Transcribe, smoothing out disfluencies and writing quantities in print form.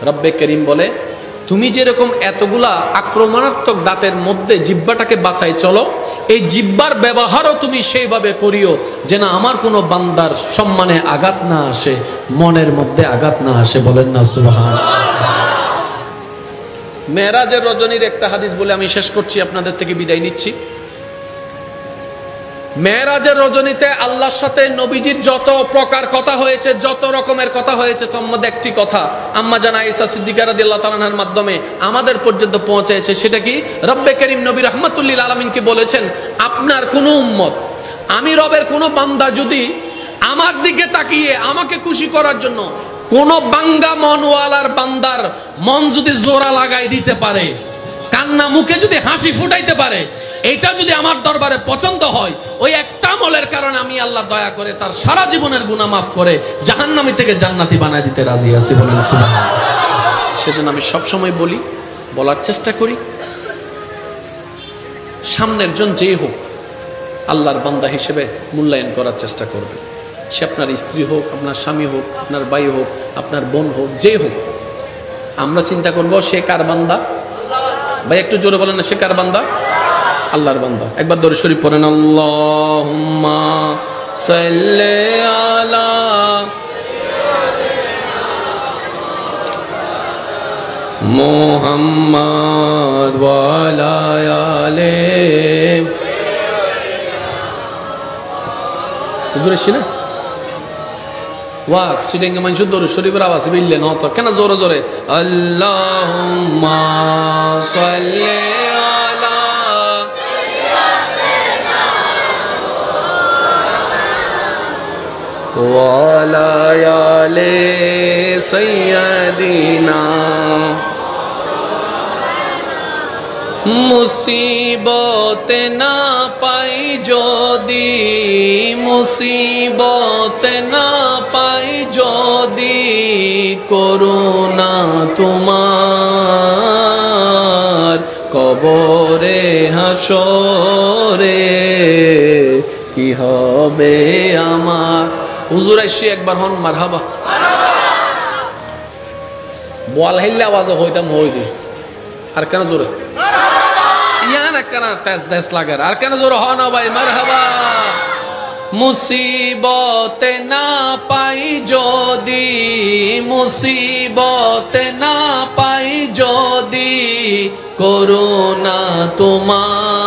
রব্বে করিম বলে, তুমি যেরকম এতগুলা আক্রমণাত্মক দাঁতের মধ্যে জিহ্বাটাকে বাঁচাই চলো, এই জিহ্বার ব্যবহারও তুমি সেইভাবে করিও যেন আমার কোনো বান্দার সম্মানে আঘাত না আসে, মনের মধ্যে আঘাত না আসে। বলেন না সুবহানাল্লাহ। মেরাজের রজনীর একটা হাদিস বলে আমি শেষ করছি, আপনাদের থেকে বিদায় নিচ্ছি। মেরাজের রজনীতে আল্লাহর সাথে নবীজির যত প্রকার কথা হয়েছে, যত রকমের কথা হয়েছে, তার মধ্যে একটি কথা আম্মা জান আয়েশা সিদ্দিকা রাদিয়াল্লাহু তাআলা আনহার মাধ্যমে আমাদের পর্যন্ত পৌঁছেছে। সেটা কি? রব্বে করিম নবী রাহমাতুল লিল আলামিনকে বলেছেন, আপনার কোন উম্মত, আমি রবের কোন বান্দা যদি আমার দিকে তাকিয়ে আমাকে খুশি করার জন্য কোন বাঙ্গা মনওয়ালার বান্দার মন যদি জোড়া লাগাই দিতে পারে, কান্না মুখে যদি হাসি ফুটাইতে পারে, এটা যদি আমার দরবারে পছন্দ হয়, ওই একটা আমলের কারণে আমি আল্লাহ দয়া করে তার সারা জীবনের গুনাহ মাফ করে জাহান্নামী থেকে জান্নাতি বানায় দিতে রাজি আছি। বলেন সুবহানাল্লাহ। সেজন্য আমি সবসময় বলি, বলার চেষ্টা করি, সামনের জন যেই হোক আল্লাহর বান্দা হিসেবে মূল্যায়ন করার চেষ্টা করবে। সে আপনার স্ত্রী হোক, আপনার স্বামী হোক, আপনার ভাই হোক, আপনার বোন হোক, যে হোক, আমরা চিন্তা করব সে কার বান্দা। ভাই একটু জোরে বলেন না, সে কার বান্দা? আল্লাহর বান্দা। একবার দরুদ শরীফ পড়েন, আল্লাহুম্মা সাল্লি আলা মুহাম্মাদ ওয়া আলা আলি। হুজুর এসে না ওয়াজ সিডেঙ্গে মানুষ দরুদ শরীফের আওয়াজ বিললে না তো কেন জোরে জোরে আল্লাহুম্মা সাল্লি আলা ওয়া আলা আলি সাইয়্যিদিনা। মুসিবত না পাই যদি, মুসিবত না পাই যদি, করুণা তোমার কবরে হাসরে কি হবে আমার। হুজুর আইসি একবার হন মারহাবা। বল হাইলে আওয়াজ হইতাম হইতে আর কেন জোরে আর কেন জোর হন ভাই মারহাবা। মুসিবত না পাই যদি, মুসিবত না পাই যদি, করুণা তোমার